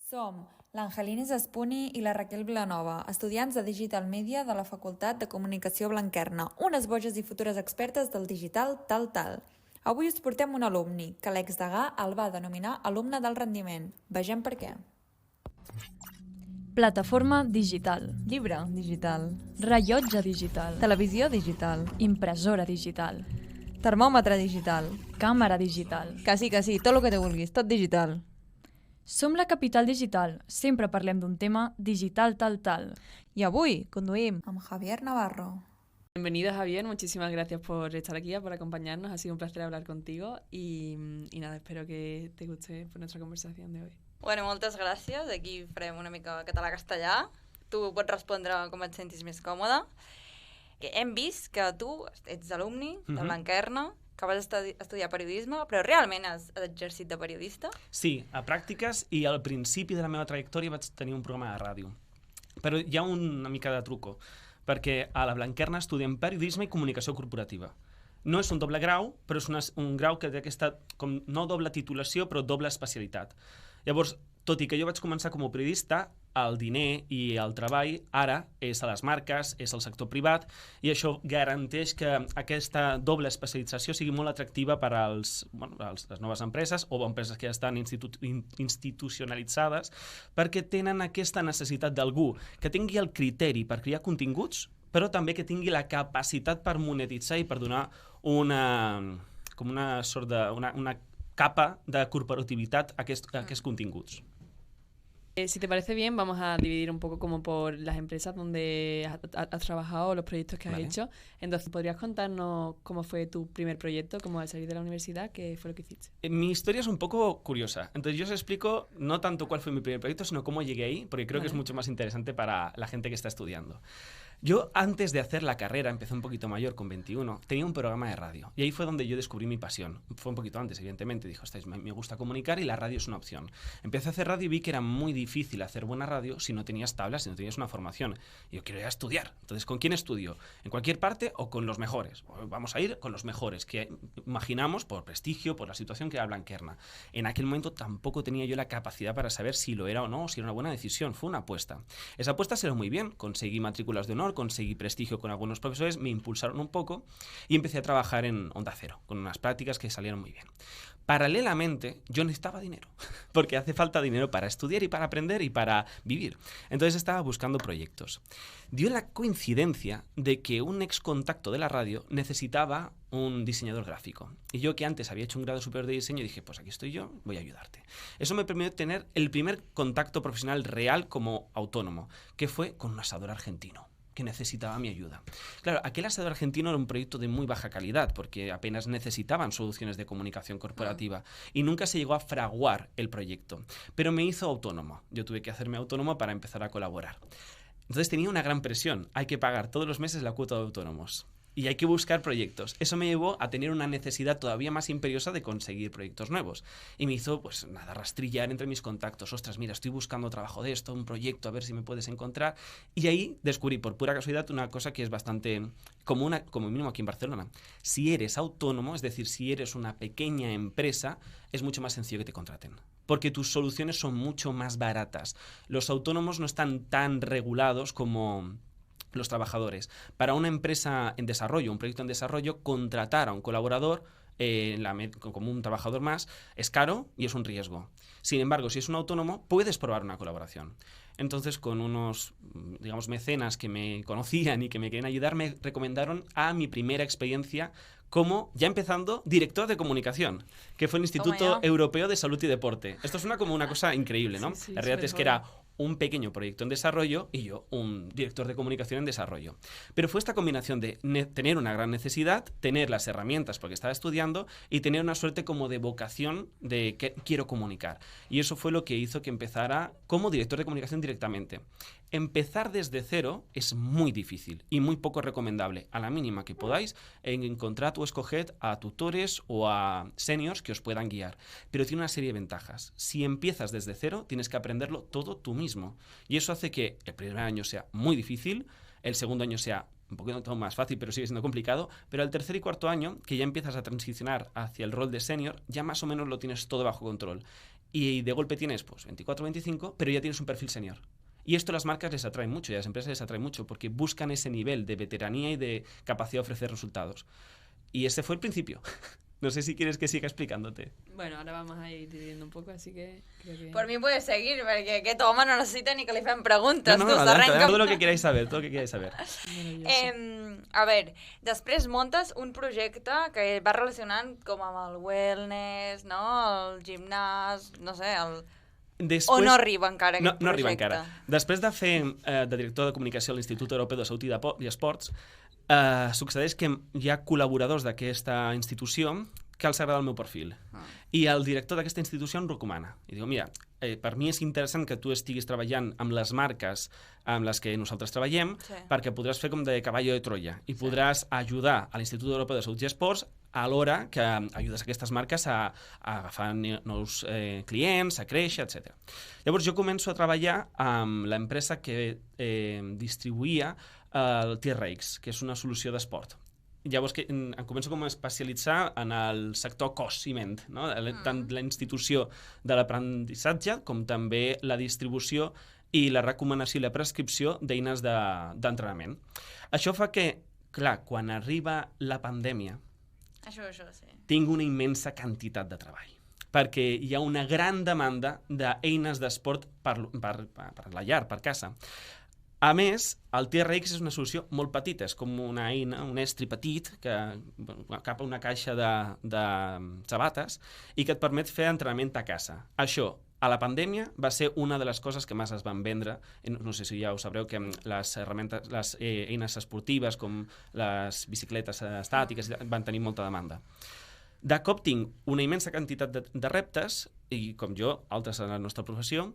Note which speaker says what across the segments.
Speaker 1: Som l'Angelines Espuni i la Raquel Vilanova, estudiants de Digital Media de la Facultat de Comunicació Blanquerna, unes boges i futures expertes del digital tal. Avui us portem un alumni, que l'exdegà el va denominar alumne del rendiment. Vegem per què.
Speaker 2: Plataforma digital.
Speaker 1: Llibre digital.
Speaker 2: Rellotge digital.
Speaker 1: Televisió digital.
Speaker 2: Impressora digital.
Speaker 1: Termòmetre digital.
Speaker 2: Càmera digital.
Speaker 1: Que sí, tot el que te vulguis, tot digital.
Speaker 2: Som la capital digital. Sempre parlem d'un tema digital tal.
Speaker 1: I avui conduïm amb Javier Navarro.
Speaker 3: Bienvenido, Javier, muchísimas gracias por estar aquí, por acompañarnos, ha sido un placer hablar contigo y nada, espero que te guste nuestra conversación de hoy.
Speaker 4: Bueno, moltes gràcies, aquí farem una mica català-castellà, tu pots respondre com et sentis més còmode. Hem vist que tu ets alumni de Blanquerna, que vas estudiar periodisme, però realment has exercit de periodista?
Speaker 5: Sí, a pràctiques i al principi de la meva trajectòria vaig tenir un programa de ràdio. Però hi ha una mica de truco, perquè a la Blanquerna estudiem periodisme i comunicació corporativa. No és un doble grau, però és un grau que té aquesta, com, no doble titulació, però doble especialitat. Llavors, tot i que jo vaig començar com a periodista, el diner i el treball ara és a les marques, és al sector privat, i això garanteix que aquesta doble especialització sigui molt atractiva per als, les noves empreses o empreses que ja estan institucionalitzades, perquè tenen aquesta necessitat d'algú que tingui el criteri per crear continguts, però també que tingui la capacitat per monetitzar i per donar una capa de corporativitat a aquests continguts.
Speaker 3: Si te parece bien, vamos a dividir un poco como por las empresas donde has trabajado, los proyectos que has hecho. Entonces, ¿podrías contarnos cómo fue tu primer proyecto, como al salir de la universidad, qué fue lo que hiciste?
Speaker 5: Mi historia es un poco curiosa. Entonces, yo os explico no tanto cuál fue mi primer proyecto, sino cómo llegué ahí, porque creo que es mucho más interesante para la gente que está estudiando. Yo, antes de hacer la carrera, empecé un poquito mayor, con 21, tenía un programa de radio. Y ahí fue donde yo descubrí mi pasión. Fue un poquito antes, evidentemente. Dijo, me gusta comunicar y la radio es una opción. Empecé a hacer radio y vi que era muy difícil hacer buena radio si no tenías tablas, si no tenías una formación. Y yo quiero ir a estudiar. Entonces, ¿con quién estudio? ¿En cualquier parte o con los mejores? Vamos a ir con los mejores, que imaginamos por prestigio, por la situación que era Blanquerna. En aquel momento tampoco tenía yo la capacidad para saber si lo era o no, si era una buena decisión. Fue una apuesta. Esa apuesta salió muy bien. Conseguí matrículas de honor, conseguí prestigio con algunos profesores, me impulsaron un poco y empecé a trabajar en Onda Cero, con unas prácticas que salieron muy bien. Paralelamente, yo necesitaba dinero, porque hace falta dinero para estudiar y para aprender y para vivir. Entonces estaba buscando proyectos. Dio la coincidencia de que un ex contacto de la radio necesitaba un diseñador gráfico. Y yo, que antes había hecho un grado superior de diseño, dije, pues aquí estoy yo, voy a ayudarte. Eso me permitió tener el primer contacto profesional real como autónomo, que fue con un asador argentino que necesitaba mi ayuda. Claro, aquel asador argentino era un proyecto de muy baja calidad, porque apenas necesitaban soluciones de comunicación corporativa y nunca se llegó a fraguar el proyecto. Pero me hizo autónomo. Yo tuve que hacerme autónomo para empezar a colaborar. Entonces tenía una gran presión. Hay que pagar todos los meses la cuota de autónomos. Y hay que buscar proyectos. Eso me llevó a tener una necesidad todavía más imperiosa de conseguir proyectos nuevos. Y me hizo, rastrillar entre mis contactos. Ostras, mira, estoy buscando trabajo de esto, un proyecto, a ver si me puedes encontrar. Y ahí descubrí, por pura casualidad, una cosa que es bastante común, como mínimo aquí en Barcelona. Si eres autónomo, es decir, si eres una pequeña empresa, es mucho más sencillo que te contraten. Porque tus soluciones son mucho más baratas. Los autónomos no están tan regulados como los trabajadores. Para una empresa en desarrollo, un proyecto en desarrollo, contratar a un colaborador como un trabajador más es caro y es un riesgo. Sin embargo, si es un autónomo, puedes probar una colaboración. Entonces, con unos, mecenas que me conocían y que me querían ayudar, me recomendaron a mi primera experiencia como, ya empezando, director de comunicación, que fue el Instituto Europeo de Salud y Deporte. Esto suena como una cosa increíble, ¿no?
Speaker 3: Sí,
Speaker 5: la realidad es que era un pequeño proyecto en desarrollo y yo un director de comunicación en desarrollo. Pero fue esta combinación de tener una gran necesidad, tener las herramientas porque estaba estudiando y tener una suerte como de vocación de que quiero comunicar. Y eso fue lo que hizo que empezara como director de comunicación directamente. Empezar desde cero es muy difícil y muy poco recomendable. A la mínima que podáis, encontrad o escoged a tutores o a seniors que os puedan guiar. Pero tiene una serie de ventajas. Si empiezas desde cero, tienes que aprenderlo todo tú mismo. Y eso hace que el primer año sea muy difícil, el segundo año sea un poquito más fácil, pero sigue siendo complicado, pero al tercer y cuarto año, que ya empiezas a transicionar hacia el rol de senior, ya más o menos lo tienes todo bajo control. y de golpe tienes 24 o 25, pero ya tienes un perfil senior. Y esto a las marcas les atrae mucho y a las empresas les atrae mucho porque buscan ese nivel de veteranía y de capacidad de ofrecer resultados. Y ese fue el principio. No sé si quieres que siga explicándote.
Speaker 3: Bueno, ahora vamos a ir dividiendo un poco, así que creo que...
Speaker 4: Por mi puedes seguir, perquè aquest home no necessita ni que li fem preguntes.
Speaker 5: No,
Speaker 4: tu,
Speaker 5: adelante,
Speaker 4: s'arrenca.
Speaker 5: todo lo que queráis saber, todo lo que queráis saber.
Speaker 4: A veure, després montes un projecte que va relacionant com amb el wellness, no? El gimnàs, no sé,
Speaker 5: Després,
Speaker 4: o no arriba encara aquest
Speaker 5: no arriba
Speaker 4: projecte?
Speaker 5: encara. Després de fer de director de comunicació a l'Institut Europeu de Salut i Esports, succeeix que hi ha col·laboradors d'aquesta institució que els agrada el meu perfil. I el director d'aquesta institució em recomana. I diu, mira, per mi és interessant que tu estiguis treballant amb les marques amb les que nosaltres treballem, perquè podràs fer com de caballo de Troia i podràs ajudar a l'Institut Europeu de Salut i Esports alhora que ajudes aquestes marques a agafar nous clients, a créixer, etc. Llavors jo començo a treballar amb l'empresa que distribuïa el TRX, que és una solució d'esport. Llavors em començo com a especialitzar en el sector cos-ciment, no? Tant la institució de l'aprenentatge com també la distribució i la recomanació i la prescripció d'eines d'entrenament. Això fa que, clar, quan arriba la pandèmia,
Speaker 4: Això, sí.
Speaker 5: tinc una immensa quantitat de treball, perquè hi ha una gran demanda d'eines d'esport per la llar, per casa. A més, el TRX és una solució molt petita, és com una eina, un estri petit que cap a una caixa de sabates i que et permet fer entrenament a casa. Això, a la pandèmia, va ser una de les coses que més es van vendre. No sé si ja ho sabreu, que les eines esportives com les bicicletes estàtiques van tenir molta demanda. De cop tinc una immensa quantitat de reptes, i com jo, altres en la nostra professió,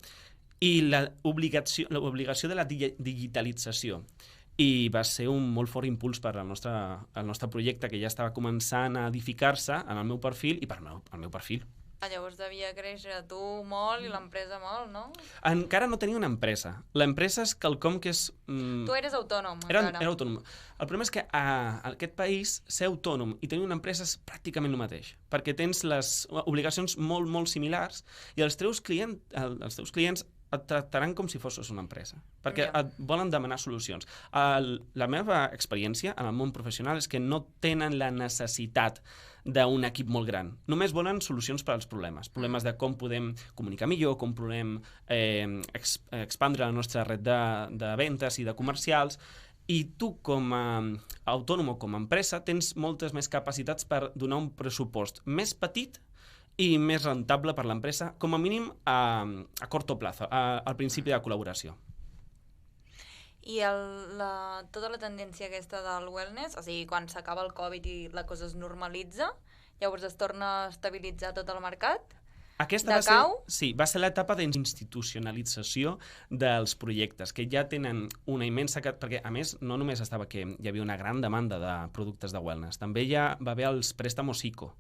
Speaker 5: i l'obligació de la digitalització. I va ser un molt fort impuls per al nostre projecte, que ja estava començant a edificar-se en el meu perfil i per al meu perfil.
Speaker 4: Llavors devia créixer tu molt i l'empresa molt, no?
Speaker 5: Encara no tenia una empresa. L'empresa és quelcom que és...
Speaker 4: Tu eres autònom,
Speaker 5: Era
Speaker 4: encara.
Speaker 5: autònom. El problema és que a aquest país ser autònom i tenir una empresa és pràcticament el mateix, perquè tens les obligacions molt, molt similars i els teus clients et tractaran com si fossis una empresa, perquè et volen demanar solucions. La meva experiència en el món professional és que no tenen la necessitat d'un equip molt gran. Només volen solucions per als problemes de com podem comunicar millor, com podem expandre la nostra red de ventes i de comercials, i tu com a autònom o com a empresa tens moltes més capacitats per donar un pressupost més petit i més rentable per l'empresa, com a mínim a corto plazo, al principi de la col·laboració.
Speaker 4: I tota la tendència aquesta del wellness, o sigui, quan s'acaba el Covid i la cosa es normalitza, llavors es torna a estabilitzar tot el mercat?
Speaker 5: Aquesta va ser l'etapa d'institucionalització dels projectes, que ja tenen una immensa... Perquè, a més, no només estava que hi havia una gran demanda de productes de wellness, també ja va haver els préstamos ICO,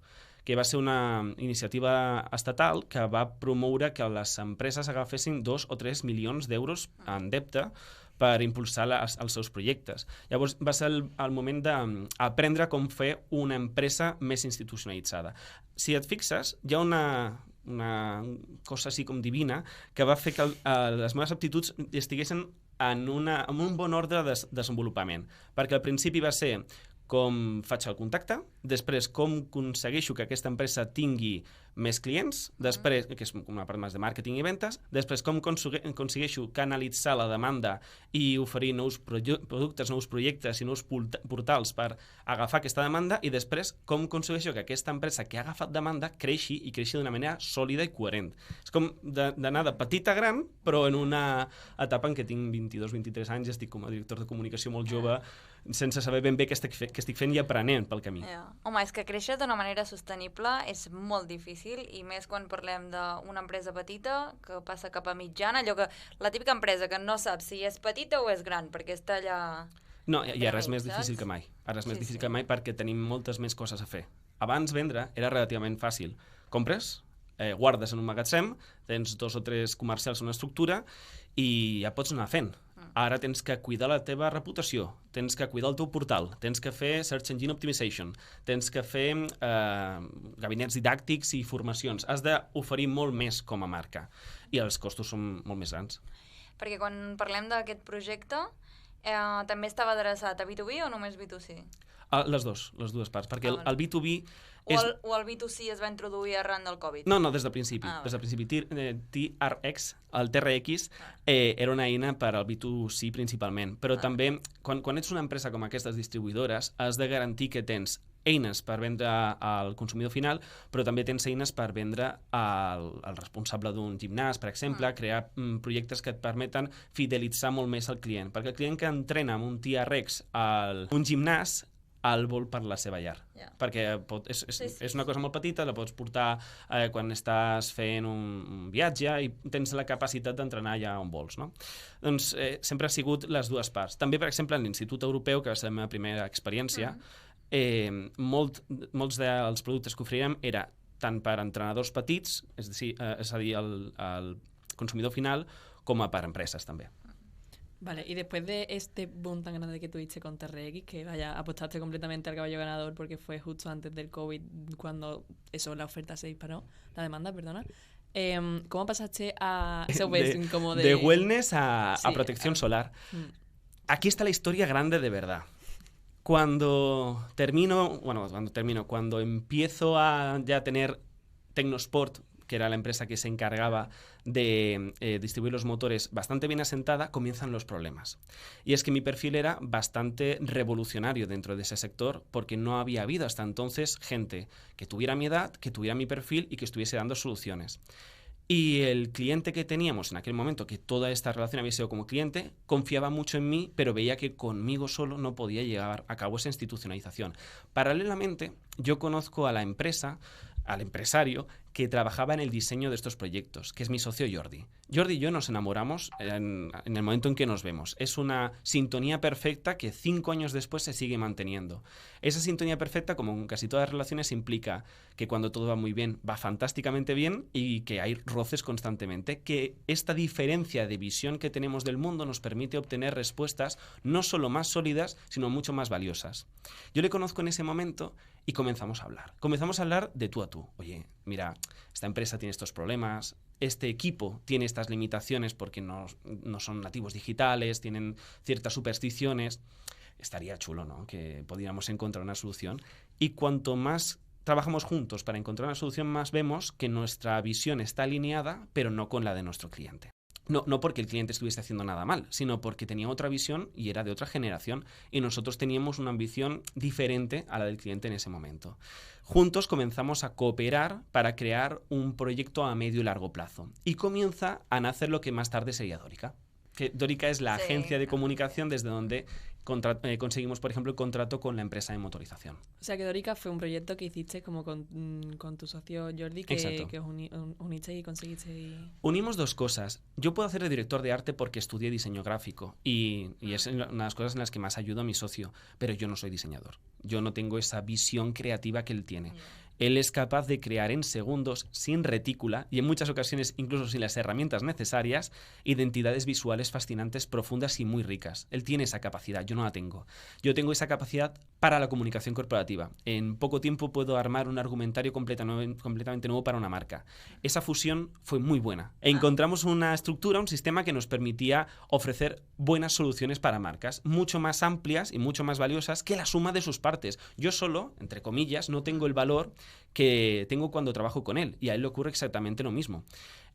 Speaker 5: que va ser una iniciativa estatal que va promoure que les empreses agafessin 2 o 3 milions d'euros en deute per impulsar els seus projectes. Llavors va ser el moment d'aprendre com fer una empresa més institucionalitzada. Si et fixes, hi ha una cosa així com divina que va fer que les meves aptituds estiguessin en un bon ordre de desenvolupament, perquè al principi va ser com faig el contacte, després com aconsegueixo que aquesta empresa tingui més clients, després, que és una part més de màrqueting i ventes, després com aconsegueixo canalitzar la demanda i oferir nous productes, nous projectes i nous portals per agafar aquesta demanda, i després com aconsegueixo que aquesta empresa que ha agafat demanda creixi i creixi d'una manera sòlida i coherent. És com d'anar de petit a gran, però en una etapa en què tinc 22-23 anys, estic com a director de comunicació molt jove, sense saber ben bé què estic fent i aprenent pel camí.
Speaker 4: Home, és que créixer d'una manera sostenible és molt difícil, i més quan parlem d'una empresa petita que passa cap a mitjana, allò que la típica empresa que no sap si és petita o és gran, perquè està allà...
Speaker 5: No, i ara és més difícil que mai. Ara és més difícil que mai perquè tenim moltes més coses a fer. Abans vendre era relativament fàcil. Compres, guardes en un magatzem, tens 2 o 3 comercials en una estructura i ja pots anar fent. Ara tens que cuidar la teva reputació, tens que cuidar el teu portal, tens que fer Search Engine Optimization, tens que fer gabinets didàctics i formacions. Has d'oferir molt més com a marca i els costos són molt més grans.
Speaker 4: Perquè quan parlem d'aquest projecte, també estava adreçat a B2B o només B2C?
Speaker 5: Les dues parts, perquè el B2B...
Speaker 4: O el B2C es va introduir arran del Covid?
Speaker 5: No, des del principi. Des del principi. TRX, el TRX, era una eina per al B2C principalment, però també, quan ets una empresa com aquestes distribuïdores, has de garantir que tens eines per vendre al consumidor final, però també tens eines per vendre al responsable d'un gimnàs, per exemple, crear projectes que et permeten fidelitzar molt més el client, perquè el client que entrena amb un TRX a un gimnàs el vol per la seva llar. Perquè és una cosa molt petita, la pots portar quan estàs fent un viatge i tens la capacitat d'entrenar allà on vols, no? Doncs sempre ha sigut les dues parts. També, per exemple, en l'Institut Europeu, que va ser la meva primera experiència, molts dels productes que oferíem era tant per a entrenadors petits, és a dir, el consumidor final, com per a empreses també.
Speaker 3: Vale, y después de este boom tan grande que tuviste con TRX, que vaya, apostaste completamente al caballo ganador porque fue justo antes del COVID cuando la oferta se disparó, la demanda, perdona. ¿Cómo pasaste a eso como
Speaker 5: de wellness a protección solar? Aquí está la historia grande de verdad. Cuando empiezo a ya tener Tecnosport, que era la empresa que se encargaba de distribuir los motores, bastante bien asentada, comienzan los problemas. Y es que mi perfil era bastante revolucionario dentro de ese sector, porque no había habido hasta entonces gente que tuviera mi edad, que tuviera mi perfil y que estuviese dando soluciones. Y el cliente que teníamos en aquel momento, que toda esta relación había sido como cliente, confiaba mucho en mí, pero veía que conmigo solo no podía llevar a cabo esa institucionalización. Paralelamente, yo conozco a la empresa, al empresario que trabajaba en el diseño de estos proyectos, que es mi socio Jordi. Jordi y yo nos enamoramos en el momento en que nos vemos. Es una sintonía perfecta que 5 años después se sigue manteniendo. Esa sintonía perfecta, como en casi todas las relaciones, implica que cuando todo va muy bien, va fantásticamente bien y que hay roces constantemente, que esta diferencia de visión que tenemos del mundo nos permite obtener respuestas no solo más sólidas, sino mucho más valiosas. Yo le conozco en ese momento y comenzamos a hablar. Comenzamos a hablar de tú a tú. Oye, mira, esta empresa tiene estos problemas, este equipo tiene estas limitaciones porque no son nativos digitales, tienen ciertas supersticiones. Estaría chulo, ¿no?, que pudiéramos encontrar una solución. Y cuanto más trabajamos juntos para encontrar una solución, más vemos que nuestra visión está alineada, pero no con la de nuestro cliente. No porque el cliente estuviese haciendo nada mal, sino porque tenía otra visión y era de otra generación y nosotros teníamos una ambición diferente a la del cliente en ese momento. Juntos comenzamos a cooperar para crear un proyecto a medio y largo plazo y comienza a nacer lo que más tarde sería Dorica. Que Dorica es la agencia de comunicación desde donde conseguimos, por ejemplo, el contrato con la empresa de motorización.
Speaker 3: O sea, que Dorica fue un proyecto que hiciste como con tu socio Jordi, que os uniste y conseguiste...
Speaker 5: Unimos dos cosas. Yo puedo hacer de director de arte porque estudié diseño gráfico y es una de las cosas en las que más ayudo a mi socio, pero yo no soy diseñador. Yo no tengo esa visión creativa que él tiene. Él es capaz de crear en segundos, sin retícula y en muchas ocasiones incluso sin las herramientas necesarias, identidades visuales fascinantes, profundas y muy ricas. Él tiene esa capacidad, yo no la tengo. Yo tengo esa capacidad para la comunicación corporativa. En poco tiempo puedo armar un argumentario completamente nuevo para una marca. Esa fusión fue muy buena. Encontramos una estructura, un sistema que nos permitía ofrecer buenas soluciones para marcas, mucho más amplias y mucho más valiosas que la suma de sus partes. Yo solo, entre comillas, no tengo el valor que tengo cuando trabajo con él, y a él le ocurre exactamente lo mismo.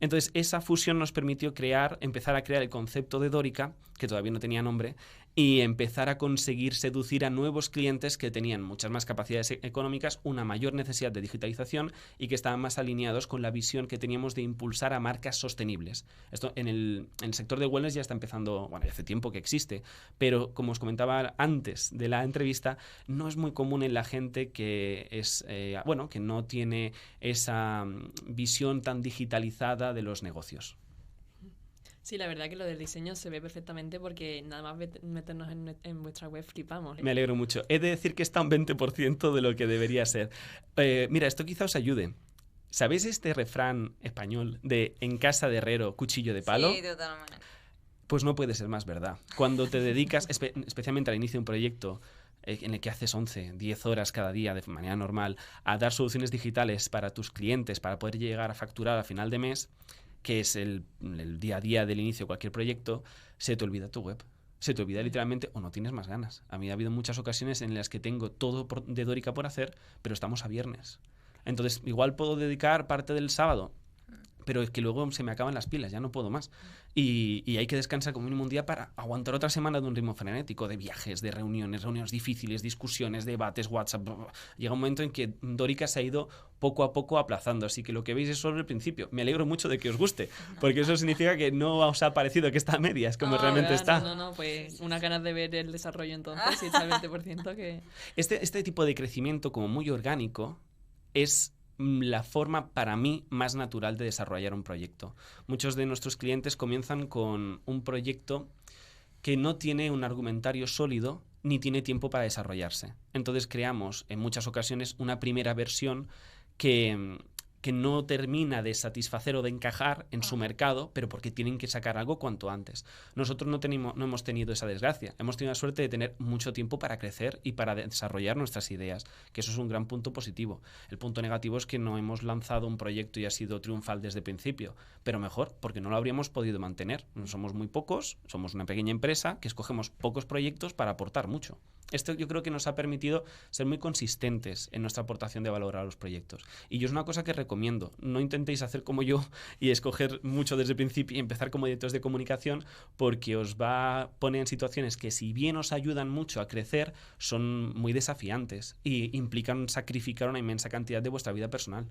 Speaker 5: Entonces, esa fusión nos permitió empezar a crear el concepto de Dorica, que todavía no tenía nombre, y empezar a conseguir seducir a nuevos clientes que tenían muchas más capacidades económicas, una mayor necesidad de digitalización y que estaban más alineados con la visión que teníamos de impulsar a marcas sostenibles. Esto en el sector de wellness ya está empezando, bueno, ya hace tiempo que existe, pero como os comentaba antes de la entrevista, no es muy común en la gente que que no tiene esa visión tan digitalizada de los negocios.
Speaker 3: Sí, la verdad que lo del diseño se ve perfectamente porque nada más meternos en vuestra web flipamos.
Speaker 5: Me alegro mucho. He de decir que está un 20% de lo que debería ser. Mira, esto quizá os ayude. ¿Sabéis este refrán español de en casa de herrero, cuchillo de palo?
Speaker 4: Sí, totalmente.
Speaker 5: Pues no puede ser más verdad. Cuando te dedicas, especialmente al inicio de un proyecto en el que haces 11, 10 horas cada día de manera normal, a dar soluciones digitales para tus clientes, para poder llegar a facturar a final de mes, que es el día a día del inicio de cualquier proyecto, se te olvida tu web. Se te olvida literalmente o no tienes más ganas. A mí ha habido muchas ocasiones en las que tengo todo de Dorica por hacer, pero estamos a viernes. Entonces, igual puedo dedicar parte del sábado, pero es que luego se me acaban las pilas, ya no puedo más. Y hay que descansar como mínimo un día para aguantar otra semana de un ritmo frenético, de viajes, de reuniones difíciles, discusiones, debates, WhatsApp. Llega un momento en que Dorica se ha ido poco a poco aplazando, así que lo que veis es solo el principio. Me alegro mucho de que os guste, porque eso significa que no os ha parecido que está a medias, como realmente está.
Speaker 3: No, pues unas ganas de ver el desarrollo entonces, si está al 20% que...
Speaker 5: Este tipo de crecimiento como muy orgánico es la forma para mí más natural de desarrollar un proyecto. Muchos de nuestros clientes comienzan con un proyecto que no tiene un argumentario sólido ni tiene tiempo para desarrollarse. Entonces creamos en muchas ocasiones una primera versión que no termina de satisfacer o de encajar en su mercado, pero porque tienen que sacar algo cuanto antes. Nosotros no hemos tenido esa desgracia. Hemos tenido la suerte de tener mucho tiempo para crecer y para desarrollar nuestras ideas, que eso es un gran punto positivo. El punto negativo es que no hemos lanzado un proyecto y ha sido triunfal desde el principio, pero mejor, porque no lo habríamos podido mantener. Somos muy pocos, somos una pequeña empresa que escogemos pocos proyectos para aportar mucho. Esto yo creo que nos ha permitido ser muy consistentes en nuestra aportación de valor a los proyectos. Y yo es una cosa que recomiendo. No intentéis hacer como yo y escoger mucho desde el principio y empezar como directores de comunicación, porque os va a poner en situaciones que, si bien os ayudan mucho a crecer, son muy desafiantes y implican sacrificar una inmensa cantidad de vuestra vida personal.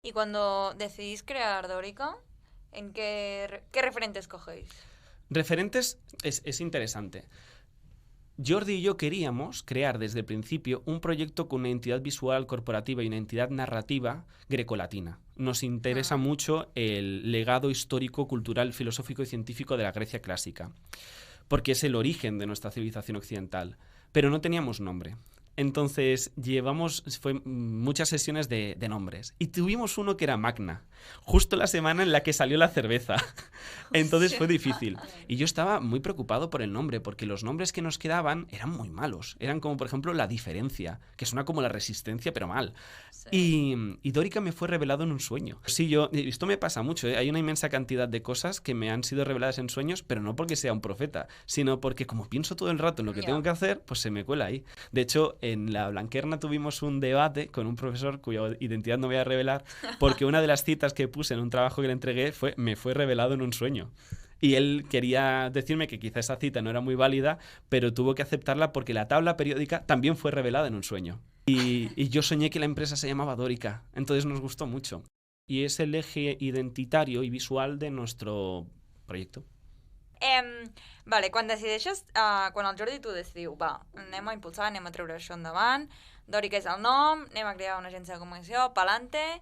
Speaker 4: Y cuando decidís crear Dorica, ¿en qué referentes cogéis?
Speaker 5: Referentes es interesante. Jordi y yo queríamos crear desde el principio un proyecto con una identidad visual corporativa y una identidad narrativa grecolatina. Nos interesa mucho el legado histórico, cultural, filosófico y científico de la Grecia clásica, porque es el origen de nuestra civilización occidental. Pero no teníamos nombre. Entonces fue muchas sesiones de nombres. Y tuvimos uno que era Magna, justo la semana en la que salió la cerveza. Entonces fue difícil. Y yo estaba muy preocupado por el nombre, porque los nombres que nos quedaban eran muy malos. Eran como, por ejemplo, La Diferencia, que suena como La Resistencia, pero mal. Sí. Y Dorica me fue revelado en un sueño. Sí, esto me pasa mucho, ¿eh? Hay una inmensa cantidad de cosas que me han sido reveladas en sueños, pero no porque sea un profeta, sino porque como pienso todo el rato en lo que tengo que hacer, pues se me cuela ahí. De hecho, en la Blanquerna tuvimos un debate con un profesor cuya identidad no voy a revelar, porque una de las citas que puse en un trabajo que le entregué me fue revelado en un sueño. Y él quería decirme que quizá esa cita no era muy válida, pero tuvo que aceptarla porque la tabla periódica también fue revelada en un sueño. Y yo soñé que la empresa se llamaba Dorica, entonces nos gustó mucho. Y es el eje identitario y visual de nuestro proyecto.
Speaker 4: Vale, quan decideixes, quan el Jordi i tu decidiu, va, anem a impulsar, anem a treure això endavant, Dorica és el nom, anem a crear una agència de comunicació, pa'lante,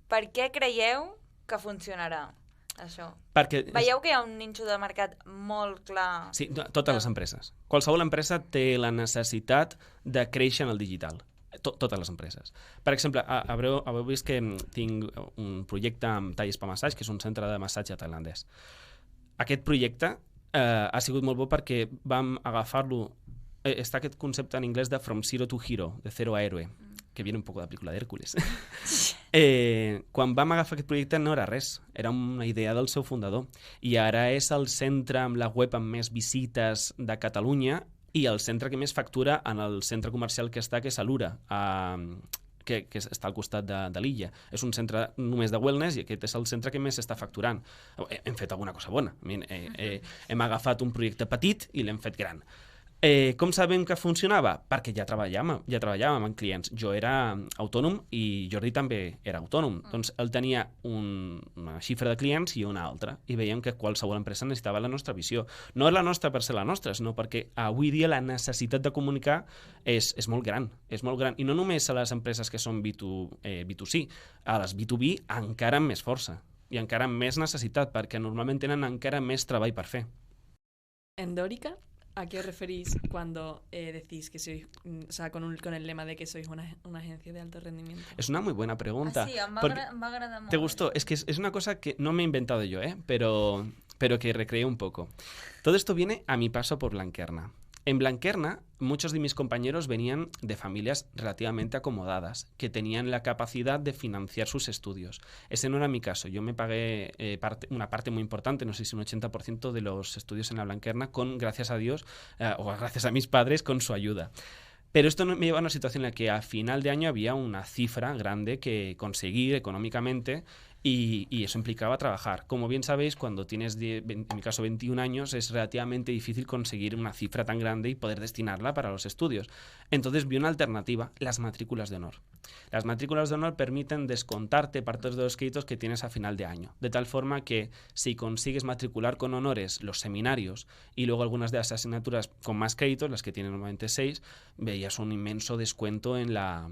Speaker 4: per què creieu que funcionarà això? Veieu que hi ha un nínxol de mercat molt clar?
Speaker 5: Sí, totes les empreses. Qualsevol empresa té la necessitat de créixer en el digital. Totes les empreses. Per exemple, haureu vist que tinc un projecte amb Thai Spa Massage, que és un centre de massatge tailandès. Aquest projecte ha sigut molt bo perquè vam agafar-lo... Està aquest concepte en anglès de From Zero to Hero, de zero a héroe, que viene un poc de la pel·lícula d'Hèrcules. Quan vam agafar aquest projecte no era res, era una idea del seu fundador. I ara és el centre amb la web amb més visites de Catalunya i el centre que més factura en el centre comercial que està, que és Alura, que està al costat de l'illa. És un centre només de wellness i aquest és el centre que més està facturant. Hem fet alguna cosa bona. Hem agafat un projecte petit i l'hem fet gran. Com sabem que funcionava? Perquè ja treballàvem amb clients. Jo era autònom i Jordi també era autònom. Doncs ell tenia una xifra de clients i una altra. I veiem que qualsevol empresa necessitava la nostra visió. No és la nostra per ser la nostra, sinó perquè avui dia la necessitat de comunicar és molt gran. És molt gran. I no només a les empreses que són B2C, a les B2B encara amb més força i encara amb més necessitat, perquè normalment tenen encara més treball per fer.
Speaker 3: En Dorica, ¿a qué os referís cuando decís que sois, o sea, con el lema de que sois una agencia de alto rendimiento?
Speaker 5: Es una muy buena pregunta.
Speaker 4: Sí, em va agradar molt.
Speaker 5: ¿Te gustó? Es que es una cosa que no me he inventado yo, pero pero que recreé un poco. Todo esto viene a mi paso por Blanquerna. En Blanquerna, muchos de mis compañeros venían de familias relativamente acomodadas, que tenían la capacidad de financiar sus estudios. Ese no era mi caso. Yo me pagué una parte muy importante, no sé si un 80% de los estudios en la Blanquerna, gracias a Dios, o gracias a mis padres, con su ayuda. Pero esto me lleva a una situación en la que a final de año había una cifra grande que conseguir económicamente y eso implicaba trabajar. Como bien sabéis, cuando tienes, en mi caso, 21 años, es relativamente difícil conseguir una cifra tan grande y poder destinarla para los estudios. Entonces vi una alternativa, las matrículas de honor. Las matrículas de honor permiten descontarte partes de los créditos que tienes a final de año, de tal forma que si consigues matricular con honores los seminarios y luego algunas de las asignaturas con más créditos, las que tienen normalmente 6, veías un inmenso descuento en la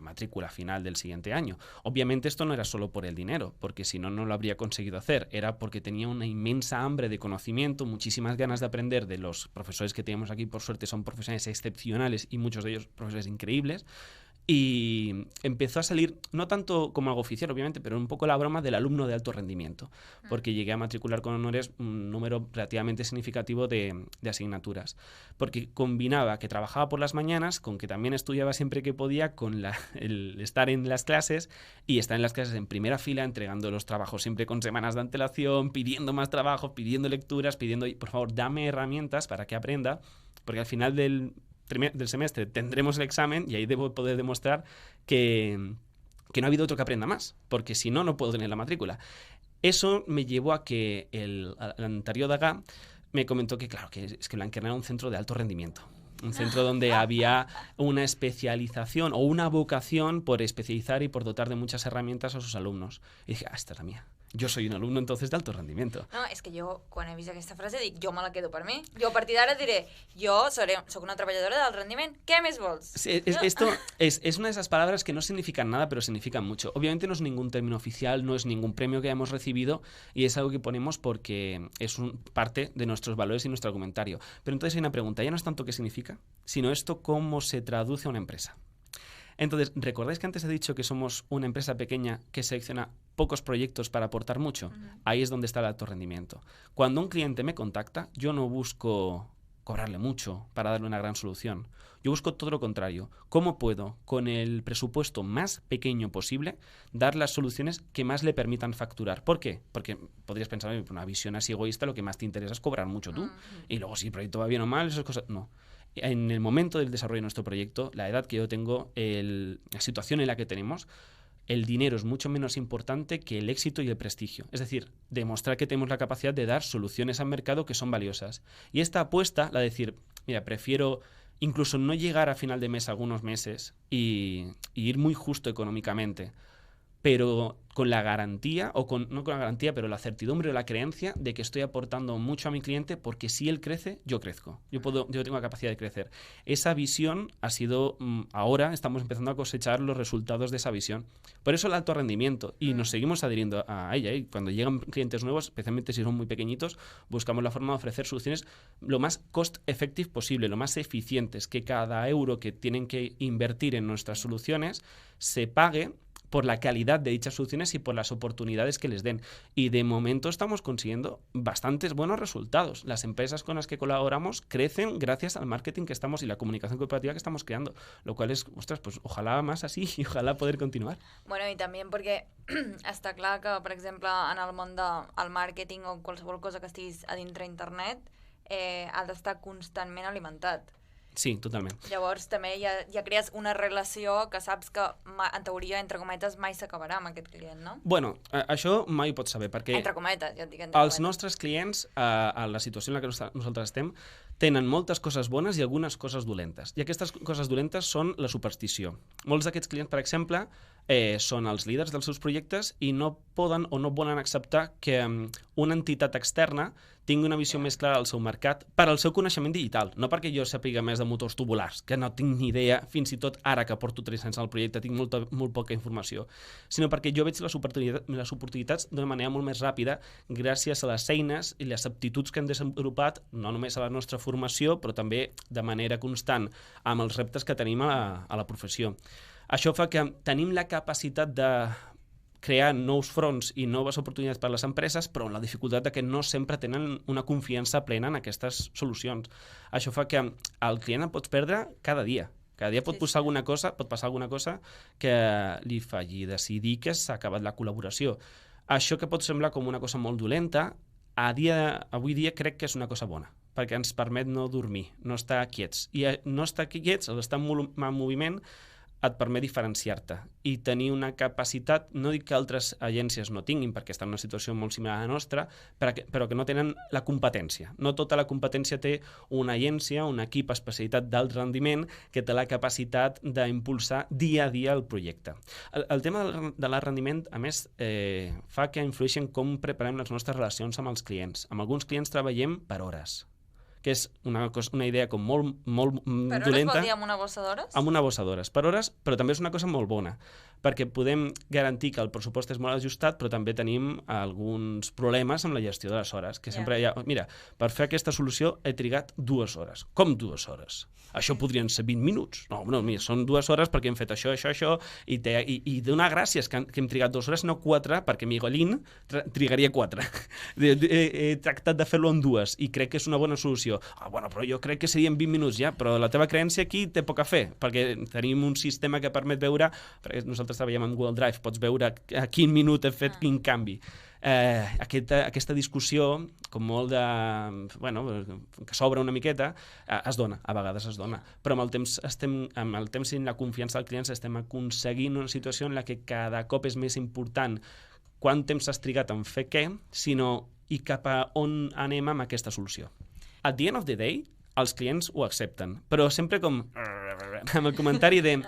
Speaker 5: matrícula final del siguiente año. Obviamente esto no era solo por el dinero, porque si no, no lo habría conseguido hacer. Era porque tenía una inmensa hambre de conocimiento, muchísimas ganas de aprender de los profesores que tenemos aquí. Por suerte son profesionales excepcionales y muchos de ellos profesores increíbles. Y empezó a salir, no tanto como algo oficial, obviamente, pero un poco la broma del alumno de alto rendimiento, porque llegué a matricular con honores un número relativamente significativo de asignaturas, porque combinaba que trabajaba por las mañanas con que también estudiaba siempre que podía, con el estar en las clases y estar en las clases en primera fila, entregando los trabajos siempre con semanas de antelación, pidiendo más trabajo, pidiendo lecturas, pidiendo, por favor, dame herramientas para que aprenda, porque al final del semestre tendremos el examen y ahí debo poder demostrar que no ha habido otro que aprenda más, porque si no, no puedo tener la matrícula. Eso me llevó a que el anterior Dagà me comentó que, claro, que es que Blanquerna era un centro de alto rendimiento. Un centro donde había una especialización o una vocación por especializar y por dotar de muchas herramientas a sus alumnos. Y dije, esta es la mía. Jo soy un alumno entonces de alto rendimiento.
Speaker 4: No, és que jo, quan he vist aquesta frase, dic, jo me la quedo per mi. Jo a partir d'ara diré, jo soc una treballadora d'alt rendiment, ¿qué més vols?
Speaker 5: Sí, esto es una de esas palabras que no significan nada, pero significan mucho. Obviamente no es ningún término oficial, no es ningún premio que hayamos recibido y es algo que ponemos porque es parte de nuestros valores y nuestro argumentario. Pero entonces hay una pregunta, ya no es tanto qué significa, sino esto cómo se traduce a una empresa. Entonces, ¿recordáis que antes he dicho que somos una empresa pequeña que selecciona pocos proyectos para aportar mucho? Ahí es donde está el alto rendimiento. Cuando un cliente me contacta, yo no busco cobrarle mucho para darle una gran solución. Yo busco todo lo contrario. ¿Cómo puedo, con el presupuesto más pequeño posible, dar las soluciones que más le permitan facturar? ¿Por qué? Porque podrías pensar, una visión así egoísta, lo que más te interesa es cobrar mucho tú. Y luego si el proyecto va bien o mal, esas cosas... No. En el momento del desarrollo de nuestro proyecto, la edad que yo tengo, la situación en la que tenemos, el dinero es mucho menos importante que el éxito y el prestigio. Es decir, demostrar que tenemos la capacidad de dar soluciones al mercado que son valiosas. Y esta apuesta, la de decir, mira, prefiero incluso no llegar a final de mes algunos meses y ir muy justo económicamente, pero con la garantía, no con la garantía, pero la certidumbre o la creencia de que estoy aportando mucho a mi cliente, porque si él crece, yo crezco. Yo tengo la capacidad de crecer. Esa visión ha sido, ahora estamos empezando a cosechar los resultados de esa visión. Por eso el alto rendimiento, y nos seguimos adhiriendo a ella. Y cuando llegan clientes nuevos, especialmente si son muy pequeñitos, buscamos la forma de ofrecer soluciones lo más cost-effective posible, lo más eficientes, que cada euro que tienen que invertir en nuestras soluciones se pague por la calidad de dichas soluciones y por las oportunidades que les den. Y de momento estamos consiguiendo bastantes buenos resultados. Las empresas con las que colaboramos crecen gracias al marketing que estamos y la comunicación corporativa que estamos creando, lo cual es, ostras, pues ojalá más así y ojalá poder continuar.
Speaker 4: Bueno, i també perquè està clar que, per exemple, en el món del màrqueting o qualsevol cosa que estiguis a dintre internet ha d'estar constantment alimentat.
Speaker 5: Sí, totalment.
Speaker 4: Llavors també ja crees una relació que saps que en teoria, entre cometes, mai s'acabarà amb aquest client, no?
Speaker 5: Bueno, això mai ho pots saber, perquè
Speaker 4: entre cometes, ja et dic entre cometes.
Speaker 5: Els nostres clients, a la situació en la que nosaltres estem, tenen moltes coses bones i algunes coses dolentes. I aquestes coses dolentes són la superstició. Molts d'aquests clients, per exemple, són els líders dels seus projectes i no poden o no volen acceptar que una entitat externa tingui una visió més clara del seu mercat per al seu coneixement digital. No perquè jo sàpiga més de motors tubulars, que no tinc ni idea, fins i tot ara que porto 3 anys al projecte tinc molt poca informació, sinó perquè jo veig les oportunitats d'una manera molt més ràpida gràcies a les eines i les aptituds que hem desenvolupat, no només a la nostra formació, però també de manera constant amb els reptes que tenim a la professió. Això fa que tenim la capacitat de crear nous fronts i noves oportunitats per a les empreses, però amb la dificultat de que no sempre tenen una confiança plena en aquestes solucions. Això fa que el client el pots perdre cada dia. Cada dia pot passar alguna cosa que li faci decidir que s'ha acabat la col·laboració. Això que pot semblar com una cosa molt dolenta, avui dia crec que és una cosa bona, perquè ens permet no dormir, no estar quiets. I no estar quiets, estar en moviment, et permet diferenciar-te i tenir una capacitat, no dic que altres agències no tinguin, perquè estan en una situació molt similar a la nostra, però que no tenen la competència. No tota la competència té una agència, un equip especialitat d'alt rendiment que té la capacitat d'impulsar dia a dia el projecte. El tema de l'alt rendiment, a més, fa que influeixi en com preparem les nostres relacions amb els clients. Amb alguns clients treballem per hores, que és una idea com molt dolenta.
Speaker 4: Per hores vol dir amb una bossa d'hores?
Speaker 5: Amb una bossa d'hores. Per hores, però també és una cosa molt bona, perquè podem garantir que el pressupost és molt ajustat, però també tenim alguns problemes amb la gestió de les hores, que sempre hi ha... Mira, per fer aquesta solució he trigat 2 hores. Com 2 hores? Això podrien ser 20 minuts. No, mira, són 2 hores perquè hem fet això, i donar gràcies que hem trigat 2 hores, no 4, perquè Miguelín trigaria 4. He tractat de fer-lo en 2 i crec que és una bona solució. Però jo crec que serien 20 minuts ja, però la teva creença aquí té poc a fer, perquè tenim un sistema que permet veure, perquè nosaltres treballem amb Google Drive, pots veure a quin minut he fet quin canvi. Aquesta discussió, com molt de... que s'obre una miqueta, es dona, a vegades es dona. Però amb el temps i la confiança dels clients estem aconseguint una situació en la que cada cop és més important quant temps has trigat en fer què, sinó i cap a on anem amb aquesta solució. At the end of the day, els clients ho accepten, però sempre com amb el comentari de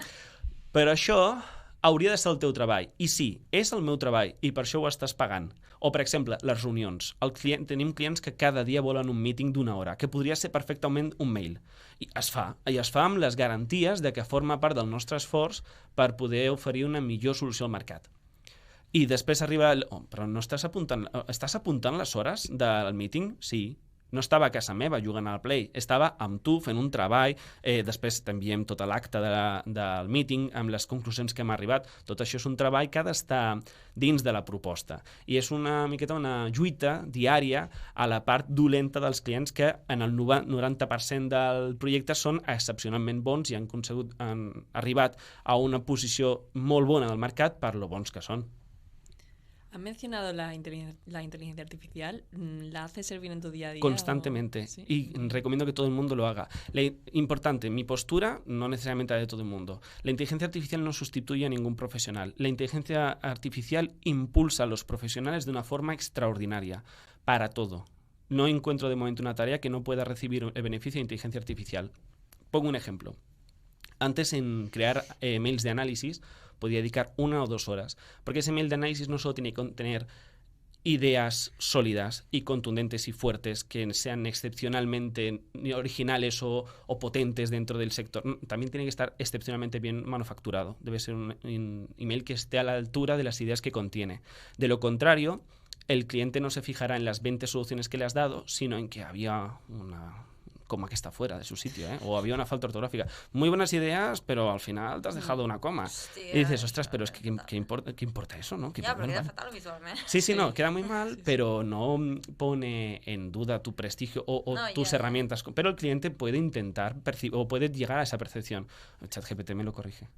Speaker 5: però això hauria de ser el teu treball. I sí, és el meu treball i per això ho estàs pagant. O, per exemple, les reunions. Tenim clients que cada dia volen un meeting d'1 hora, que podria ser perfectament un mail. I es fa amb les garanties de que forma part del nostre esforç per poder oferir una millor solució al mercat. I després arriba però no estàs apuntant les hores del meeting? Sí. No estava a casa meva jugant al Play, estava amb tu fent un treball, després t'enviem tota l'acta del meeting amb les conclusions que hem arribat. Tot això és un treball que ha d'estar dins de la proposta. I és una miqueta una lluita diària a la part dolenta dels clients que en el 90% del projecte són excepcionalment bons i han arribat a una posició molt bona del mercat per lo bons que són.
Speaker 3: Has mencionado la inteligencia artificial. ¿La haces servir en tu día a día?
Speaker 5: Constantemente. ¿Sí? Y recomiendo que todo el mundo lo haga. Importante, mi postura no necesariamente la de todo el mundo. La inteligencia artificial no sustituye a ningún profesional. La inteligencia artificial impulsa a los profesionales de una forma extraordinaria. Para todo. No encuentro de momento una tarea que no pueda recibir el beneficio de inteligencia artificial. Pongo un ejemplo. Antes, en crear mails de análisis, podía dedicar 1 o 2 horas, porque ese mail de análisis no solo tiene que contener ideas sólidas y contundentes y fuertes que sean excepcionalmente originales o potentes dentro del sector. También tiene que estar excepcionalmente bien manufacturado. Debe ser un email que esté a la altura de las ideas que contiene. De lo contrario, el cliente no se fijará en las 20 soluciones que le has dado, sino en que había una coma que está fuera de su sitio, o había una falta ortográfica. Muy buenas ideas, pero al final te has dejado una coma. Hostia, y dices, ostras, pero es que ¿qué importa eso, no?
Speaker 4: Ya, pero queda fatal visualmente.
Speaker 5: Sí, no, queda muy mal, pero no pone en duda tu prestigio o tus herramientas. Pero el cliente puede intentar o puede llegar a esa percepción. El ChatGPT me lo corrige.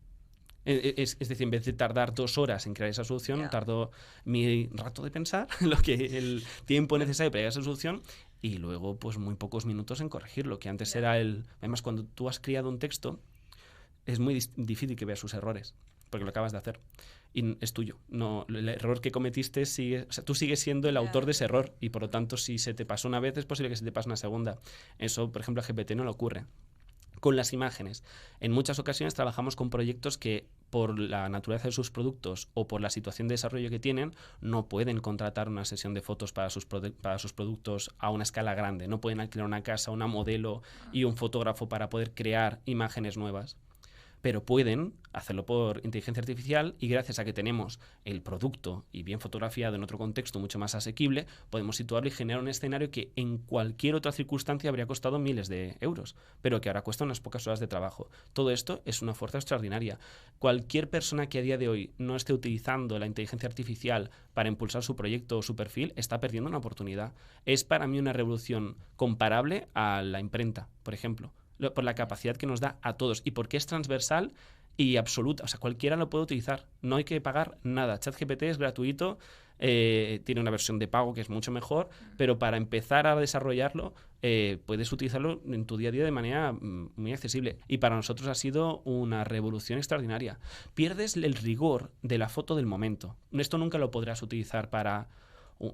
Speaker 5: Es decir, en vez de tardar 2 horas en crear esa solución, tardo mi rato de pensar, el tiempo necesario para llegar a esa solución, y luego pues muy pocos minutos en corregirlo, que antes era Además, cuando tú has creado un texto, es muy difícil que veas sus errores, porque lo acabas de hacer. Y es tuyo. No, el error que cometiste tú sigues siendo el autor de ese error, y por lo tanto, si se te pasó una vez, es posible que se te pase una segunda. Eso, por ejemplo, a GPT no le ocurre. Con las imágenes. En muchas ocasiones trabajamos con proyectos que, por la naturaleza de sus productos o por la situación de desarrollo que tienen, no pueden contratar una sesión de fotos para sus productos a una escala grande. No pueden alquilar una casa, una modelo y un fotógrafo para poder crear imágenes nuevas. pero pueden hacerlo por inteligencia artificial y gracias a que tenemos el producto y bien fotografiado en otro contexto mucho más asequible, podemos situarlo y generar un escenario que en cualquier otra circunstancia habría costado miles de euros, pero que ahora cuesta unas pocas horas de trabajo. Todo esto es una fuerza extraordinaria. Cualquier persona que a día de hoy no esté utilizando la inteligencia artificial para impulsar su proyecto o su perfil está perdiendo una oportunidad. Es para mí una revolución comparable a la imprenta, por ejemplo, por la capacidad que nos da a todos y porque es transversal y absoluta. O sea, cualquiera lo puede utilizar. No hay que pagar nada. ChatGPT es gratuito, tiene una versión de pago que es mucho mejor, pero para empezar a desarrollarlo puedes utilizarlo en tu día a día de manera muy accesible. Y para nosotros ha sido una revolución extraordinaria. Pierdes el rigor de la foto del momento. Esto nunca lo podrás utilizar para...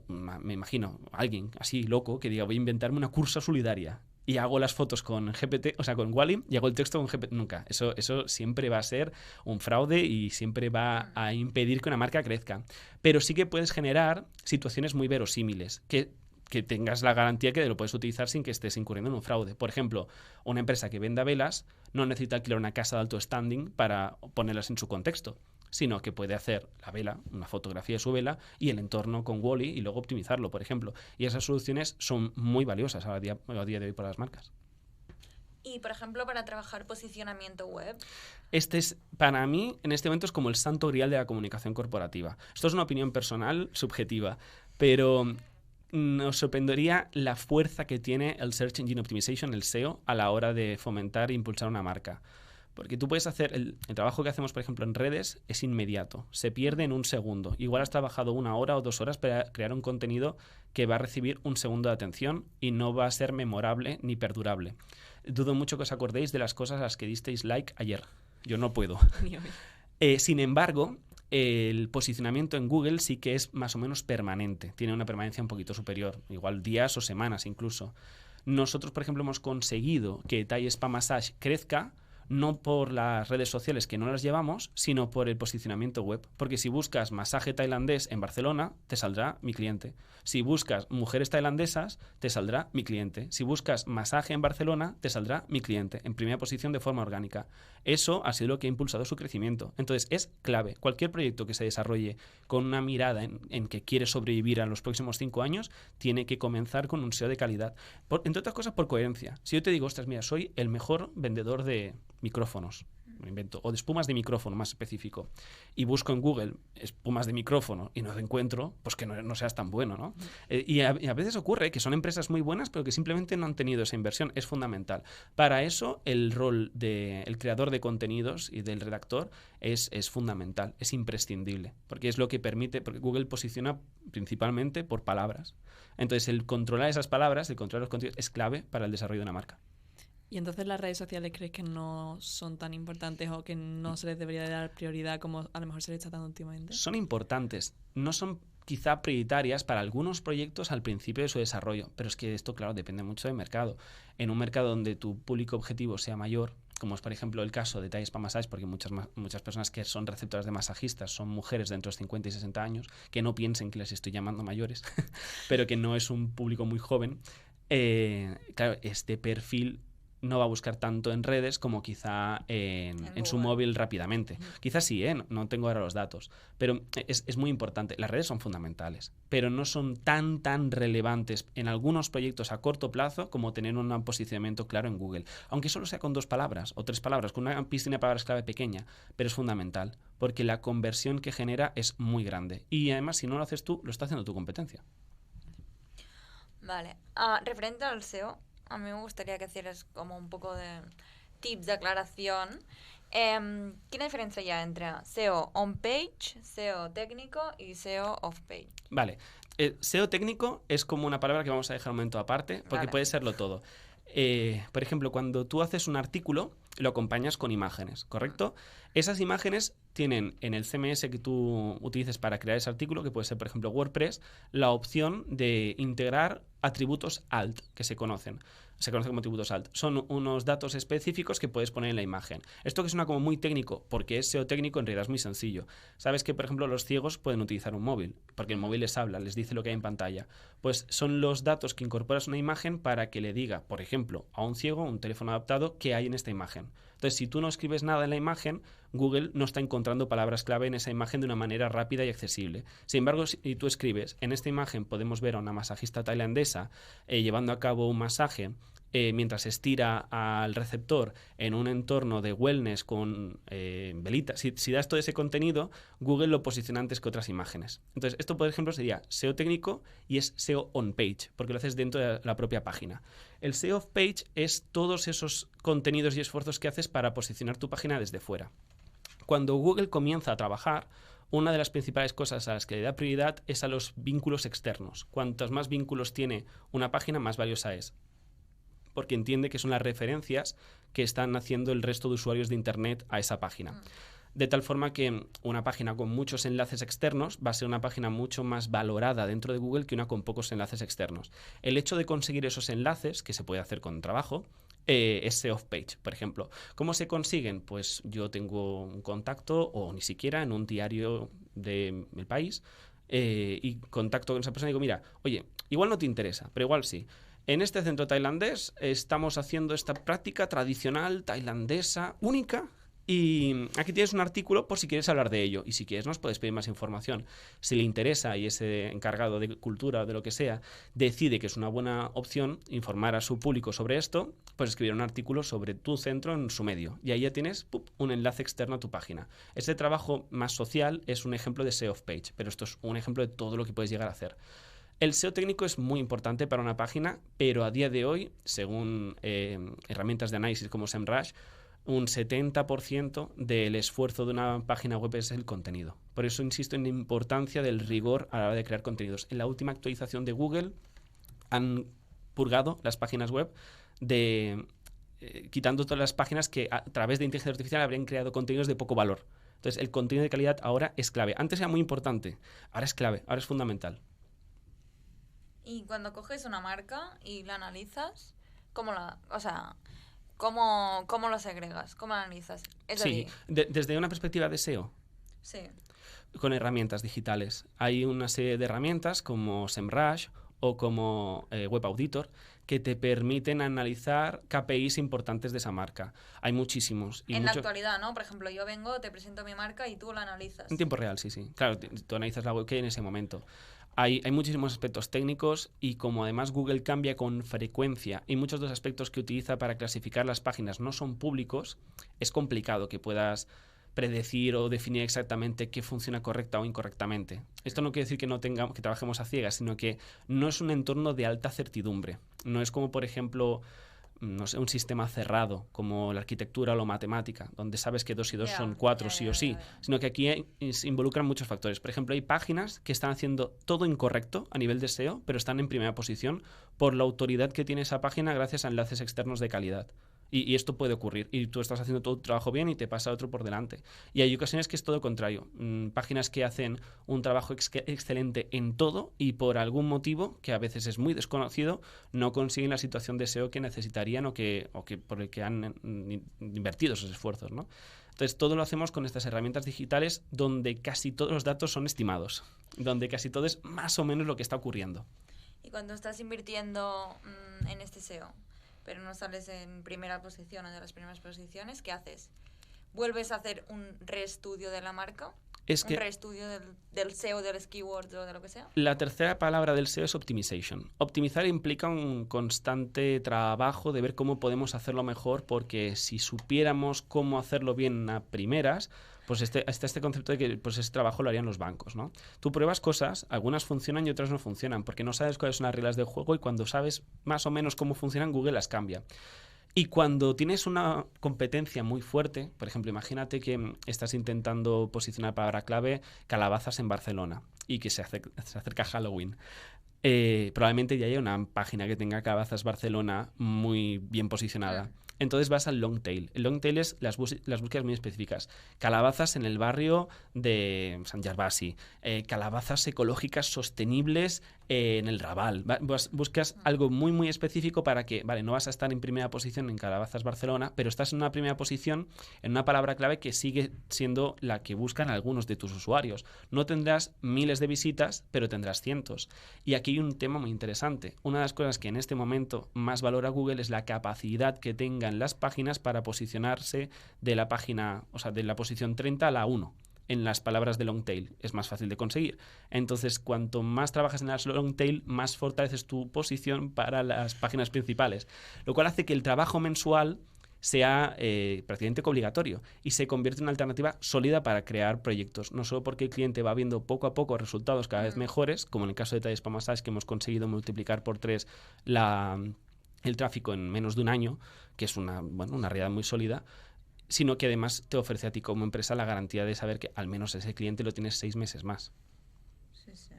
Speaker 5: me imagino, alguien así loco que diga voy a inventarme una cursa solidaria y hago las fotos con GPT, o sea, con Wall-E y hago el texto con GPT. Nunca. Eso siempre va a ser un fraude y siempre va a impedir que una marca crezca. Pero sí que puedes generar situaciones muy verosímiles que tengas la garantía que lo puedes utilizar sin que estés incurriendo en un fraude. Por ejemplo, una empresa que venda velas no necesita alquilar una casa de alto standing para ponerlas en su contexto, sino que puede hacer la vela, una fotografía de su vela y el entorno con Wall-E y luego optimizarlo, por ejemplo. Y esas soluciones son muy valiosas a día de hoy para las marcas.
Speaker 4: Y, por ejemplo, para trabajar posicionamiento web.
Speaker 5: Este es, para mí, en este momento es como el santo grial de la comunicación corporativa. Esto es una opinión personal, subjetiva, pero nos sorprendería la fuerza que tiene el Search Engine Optimization, el SEO, a la hora de fomentar e impulsar una marca. Porque tú puedes hacer, el trabajo que hacemos, por ejemplo, en redes es inmediato, se pierde en un segundo. Igual has trabajado 1 hora o 2 horas para crear un contenido que va a recibir un segundo de atención y no va a ser memorable ni perdurable. Dudo mucho que os acordéis de las cosas a las que disteis like ayer. Yo no puedo. Sin embargo, el posicionamiento en Google sí que es más o menos permanente. Tiene una permanencia un poquito superior, igual días o semanas incluso. Nosotros, por ejemplo, hemos conseguido que Thai Spa Massage crezca no por las redes sociales que no las llevamos, sino por el posicionamiento web. Porque si buscas masaje tailandés en Barcelona, te saldrá mi cliente. Si buscas mujeres tailandesas, te saldrá mi cliente. Si buscas masaje en Barcelona, te saldrá mi cliente, en primera posición de forma orgánica. Eso ha sido lo que ha impulsado su crecimiento. Entonces, es clave. Cualquier proyecto que se desarrolle con una mirada en que quiere sobrevivir a los próximos 5 años, tiene que comenzar con un SEO de calidad. Entre otras cosas, por coherencia. Si yo te digo, ostras, mira, soy el mejor vendedor de micrófonos, me invento, o de espumas de micrófono más específico, y busco en Google espumas de micrófono y no lo encuentro, pues que no seas tan bueno, ¿no? Y a veces ocurre que son empresas muy buenas, pero que simplemente no han tenido esa inversión. Es fundamental. Para eso, el rol del creador de contenidos y del redactor es fundamental, es imprescindible, porque es lo que permite, porque Google posiciona principalmente por palabras. Entonces, el controlar esas palabras, el controlar los contenidos, es clave para el desarrollo de una marca.
Speaker 3: ¿Y entonces las redes sociales crees que no son tan importantes o que no se les debería dar prioridad como a lo mejor se les está dando últimamente?
Speaker 5: Son importantes, no son quizá prioritarias para algunos proyectos al principio de su desarrollo, pero es que esto, claro, depende mucho del mercado. En un mercado donde tu público objetivo sea mayor, como es por ejemplo el caso de Thai Spa Massage, porque muchas personas que son receptoras de masajistas son mujeres de entre los 50 y 60 años, que no piensen que les estoy llamando mayores, pero que no es un público muy joven, claro, este perfil no va a buscar tanto en redes como quizá en su móvil rápidamente. Quizás sí, no tengo ahora los datos, pero es muy importante. Las redes son fundamentales, pero no son tan relevantes en algunos proyectos a corto plazo como tener un posicionamiento claro en Google. Aunque solo sea con 2 palabras o 3 palabras, con una piscina de palabras clave pequeña, pero es fundamental, porque la conversión que genera es muy grande. Y además, si no lo haces tú, lo está haciendo tu competencia.
Speaker 4: Vale. Referente al SEO, a mí me gustaría que hicieras como un poco de tips de aclaración. ¿Qué diferencia hay entre SEO on-page, SEO técnico y SEO off-page?
Speaker 5: Vale. SEO técnico es como una palabra que vamos a dejar un momento aparte, porque puede serlo todo. Por ejemplo, cuando tú haces un artículo, lo acompañas con imágenes, ¿correcto? Esas imágenes tienen en el CMS que tú utilices para crear ese artículo, que puede ser, por ejemplo, WordPress, la opción de integrar atributos alt, que se conocen. se conoce como tributos alt. Son unos datos específicos que puedes poner en la imagen. Esto que suena como muy técnico, porque es SEO técnico, en realidad es muy sencillo. Sabes que, por ejemplo, los ciegos pueden utilizar un móvil, porque el móvil les habla, les dice lo que hay en pantalla. Pues son los datos que incorporas a una imagen para que le diga, por ejemplo, a un ciego, un teléfono adaptado, qué hay en esta imagen. Entonces, si tú no escribes nada en la imagen, Google no está encontrando palabras clave en esa imagen de una manera rápida y accesible. Sin embargo, si tú escribes, en esta imagen podemos ver a una masajista tailandesa llevando a cabo un masaje mientras estira al receptor en un entorno de wellness con velitas. Si das todo ese contenido, Google lo posiciona antes que otras imágenes. Entonces, esto, por ejemplo, sería SEO técnico y es SEO on-page, porque lo haces dentro de la propia página. El SEO off-page es todos esos contenidos y esfuerzos que haces para posicionar tu página desde fuera. Cuando Google comienza a trabajar, una de las principales cosas a las que le da prioridad es a los vínculos externos. Cuantos más vínculos tiene una página, más valiosa es, porque entiende que son las referencias que están haciendo el resto de usuarios de Internet a esa página. De tal forma que una página con muchos enlaces externos va a ser una página mucho más valorada dentro de Google que una con pocos enlaces externos. El hecho de conseguir esos enlaces, que se puede hacer con trabajo, es SEO off-page, por ejemplo. ¿Cómo se consiguen? Pues yo tengo un contacto, o ni siquiera en un diario del país, y contacto con esa persona y digo, mira, oye, igual no te interesa, pero igual sí. En este centro tailandés estamos haciendo esta práctica tradicional tailandesa única y aquí tienes un artículo por si quieres hablar de ello y si quieres nos puedes pedir más información. Si le interesa y ese encargado de cultura o de lo que sea decide que es una buena opción informar a su público sobre esto, pues escribir un artículo sobre tu centro en su medio y ahí ya tienes un enlace externo a tu página. Este trabajo más social es un ejemplo de SEO off-page, pero esto es un ejemplo de todo lo que puedes llegar a hacer. El SEO técnico es muy importante para una página, pero a día de hoy, según herramientas de análisis como SEMrush, un 70% del esfuerzo de una página web es el contenido. Por eso insisto en la importancia del rigor a la hora de crear contenidos. En la última actualización de Google han purgado las páginas web quitando todas las páginas que a través de inteligencia artificial habrían creado contenidos de poco valor. Entonces el contenido de calidad ahora es clave. Antes era muy importante, ahora es clave, ahora es fundamental.
Speaker 4: Y cuando coges una marca y la analizas, ¿cómo lo segregas? ¿Cómo la analizas? Es
Speaker 5: Sí, desde una perspectiva de SEO.
Speaker 4: Sí.
Speaker 5: Con herramientas digitales. Hay una serie de herramientas como SEMrush o como Web Auditor que te permiten analizar KPIs importantes de esa marca. Hay muchísimos.
Speaker 4: En la actualidad, ¿no? Por ejemplo, yo vengo, te presento mi marca y tú la analizas.
Speaker 5: En tiempo real, sí. Claro, tú analizas la web que hay en ese momento. Hay muchísimos aspectos técnicos y como además Google cambia con frecuencia y muchos de los aspectos que utiliza para clasificar las páginas no son públicos, es complicado que puedas predecir o definir exactamente qué funciona correcta o incorrectamente. Esto no quiere decir que trabajemos a ciegas, sino que no es un entorno de alta certidumbre. No es como, por ejemplo, no sé, un sistema cerrado como la arquitectura o la matemática, donde sabes que 2 y 2 son 4 sí o sí, sino que aquí se involucran muchos factores. Por ejemplo, hay páginas que están haciendo todo incorrecto a nivel de SEO, pero están en primera posición por la autoridad que tiene esa página gracias a enlaces externos de calidad. Y esto puede ocurrir. Y tú estás haciendo todo tu trabajo bien y te pasa otro por delante. Y hay ocasiones que es todo lo contrario. Páginas que hacen un trabajo excelente en todo y por algún motivo, que a veces es muy desconocido, no consiguen la situación de SEO que necesitarían o que por el que han invertido esos esfuerzos, ¿no? Entonces, todo lo hacemos con estas herramientas digitales donde casi todos los datos son estimados, donde casi todo es más o menos lo que está ocurriendo.
Speaker 4: Y cuando estás invirtiendo en este SEO, pero no sales en primera posición o de las primeras posiciones, ¿qué haces? ¿Vuelves a hacer un reestudio de la marca? ¿Un reestudio del SEO, de los keywords o de lo que sea?
Speaker 5: La tercera palabra del SEO es optimization. Optimizar implica un constante trabajo de ver cómo podemos hacerlo mejor, porque si supiéramos cómo hacerlo bien a primeras, pues está este concepto de que pues ese trabajo lo harían los bancos, ¿no? Tú pruebas cosas, algunas funcionan y otras no funcionan, porque no sabes cuáles son las reglas del juego y cuando sabes más o menos cómo funcionan, Google las cambia. Y cuando tienes una competencia muy fuerte, por ejemplo, imagínate que estás intentando posicionar palabra clave calabazas en Barcelona y que se acerca Halloween. Probablemente ya haya una página que tenga calabazas Barcelona muy bien posicionada. Entonces vas al long tail. El long tail es las búsquedas muy específicas. Calabazas en el barrio de Sant Gervasi, calabazas ecológicas sostenibles en el Raval. Buscas algo muy, muy específico para que, vale, no vas a estar en primera posición en Calabazas Barcelona, pero estás en una primera posición en una palabra clave que sigue siendo la que buscan algunos de tus usuarios. No tendrás miles de visitas, pero tendrás cientos. Y aquí hay un tema muy interesante. Una de las cosas que en este momento más valora Google es la capacidad que tengan las páginas para posicionarse de la página, o sea, de la posición 30 a la 1. En las palabras de long tail es más fácil de conseguir. Entonces, cuanto más trabajas en las long tail, más fortaleces tu posición para las páginas principales, lo cual hace que el trabajo mensual sea prácticamente obligatorio y se convierte en una alternativa sólida para crear proyectos, no solo porque el cliente va viendo poco a poco resultados cada vez mejores, como en el caso de Talla Spa Massage, que hemos conseguido multiplicar por 3 el tráfico en menos de un año, que es una realidad muy sólida, sino que además te ofrece a ti como empresa la garantía de saber que al menos ese cliente lo tienes 6 meses más.
Speaker 4: Sí, sí.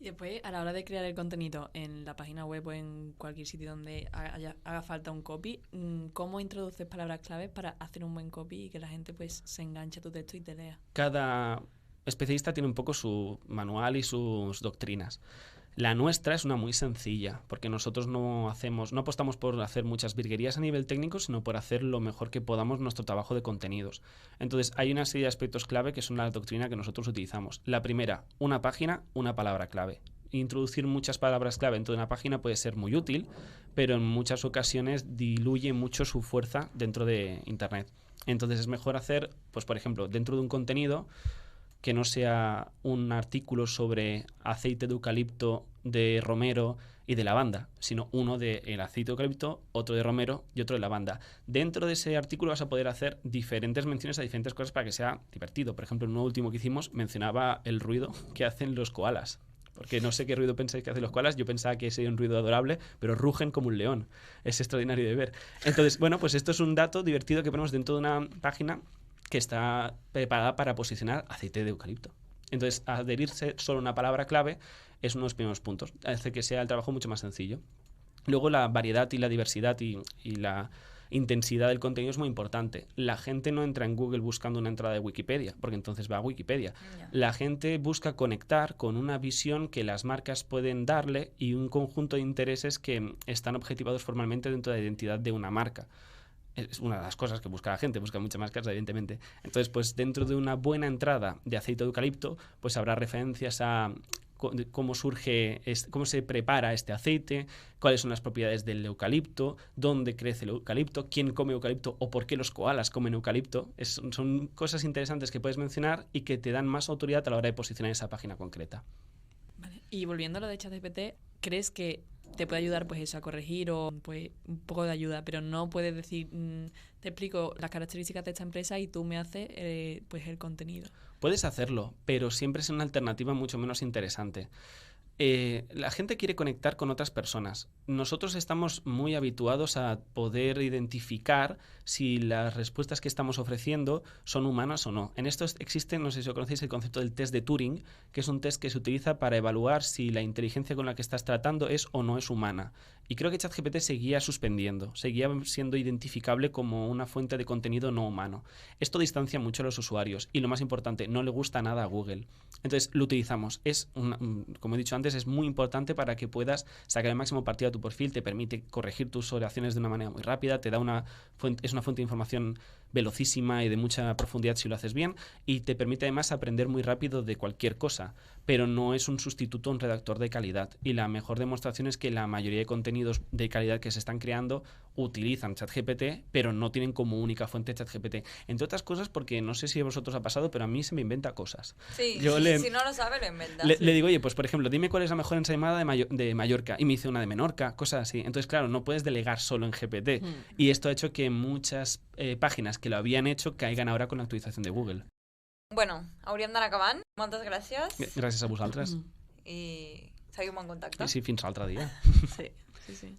Speaker 3: Y después, a la hora de crear el contenido en la página web o en cualquier sitio donde haga falta un copy, ¿cómo introduces palabras claves para hacer un buen copy y que la gente pues se enganche a tu texto y te lea?
Speaker 5: Cada especialista tiene un poco su manual y sus doctrinas. La nuestra es una muy sencilla, porque nosotros no apostamos por hacer muchas virguerías a nivel técnico, sino por hacer lo mejor que podamos nuestro trabajo de contenidos. Entonces, hay una serie de aspectos clave que son la doctrina que nosotros utilizamos. La primera, una página, una palabra clave. Introducir muchas palabras clave dentro de una página puede ser muy útil, pero en muchas ocasiones diluye mucho su fuerza dentro de Internet. Entonces, es mejor hacer, pues por ejemplo, dentro de un contenido, que no sea un artículo sobre aceite de eucalipto, de romero y de lavanda, sino uno de el aceite de eucalipto, otro de romero y otro de lavanda. Dentro de ese artículo vas a poder hacer diferentes menciones a diferentes cosas para que sea divertido. Por ejemplo, en uno último que hicimos mencionaba el ruido que hacen los koalas. Porque no sé qué ruido pensáis que hacen los koalas, yo pensaba que sería un ruido adorable, pero rugen como un león. Es extraordinario de ver. Entonces, bueno, pues esto es un dato divertido que ponemos dentro de una página que está preparada para posicionar aceite de eucalipto. Entonces, adherirse solo a una palabra clave es uno de los primeros puntos. Hace que sea el trabajo mucho más sencillo. Luego, la variedad y la diversidad y la intensidad del contenido es muy importante. La gente no entra en Google buscando una entrada de Wikipedia, porque entonces va a Wikipedia. La gente busca conectar con una visión que las marcas pueden darle y un conjunto de intereses que están objetivados formalmente dentro de la identidad de una marca. Es una de las cosas que busca la gente, busca muchas más cosas, evidentemente. Entonces, pues dentro de una buena entrada de aceite de eucalipto, pues habrá referencias a cómo surge, cómo se prepara este aceite, cuáles son las propiedades del eucalipto, dónde crece el eucalipto, quién come eucalipto o por qué los koalas comen eucalipto. Son cosas interesantes que puedes mencionar y que te dan más autoridad a la hora de posicionar esa página concreta.
Speaker 3: Vale. Y volviendo a lo de ChatGPT, ¿crees que te puede ayudar pues eso a corregir o pues un poco de ayuda, pero no puedes decir te explico las características de esta empresa y tú me haces pues el contenido?
Speaker 5: Puedes hacerlo, pero siempre es una alternativa mucho menos interesante. La gente quiere conectar con otras personas. Nosotros estamos muy habituados a poder identificar si las respuestas que estamos ofreciendo son humanas o no. En esto existe, no sé si conocéis, el concepto del test de Turing, que es un test que se utiliza para evaluar si la inteligencia con la que estás tratando es o no es humana. Y creo que ChatGPT seguía suspendiendo, seguía siendo identificable como una fuente de contenido no humano. Esto distancia mucho a los usuarios y, lo más importante, no le gusta nada a Google. Entonces, lo utilizamos. Como he dicho antes, es muy importante para que puedas sacar el máximo partido a tu perfil, te permite corregir tus oraciones de una manera muy rápida, te da es una fuente de información velocísima y de mucha profundidad si lo haces bien, y te permite además aprender muy rápido de cualquier cosa, pero no es un sustituto a un redactor de calidad. Y la mejor demostración es que la mayoría de contenidos de calidad que se están creando utilizan ChatGPT, pero no tienen como única fuente ChatGPT. Entre otras cosas porque no sé si a vosotros ha pasado, pero a mí se me inventa cosas.
Speaker 4: Sí, si no lo sabe, lo inventa.
Speaker 5: Le digo, oye, pues por ejemplo, dime cuál es la mejor ensaimada de Mallorca, y me dice una de Menorca, cosas así. Entonces, claro, no puedes delegar solo en GPT. Y esto ha hecho que muchas páginas que lo habían hecho caigan ahora con la actualitzación de Google.
Speaker 4: Bueno, hauríem d'anar acabant. Moltes gràcies.
Speaker 5: Gràcies a vosaltres.
Speaker 4: I seguim en contacte.
Speaker 5: I sí, fins l'altre dia.
Speaker 3: Sí, sí, sí.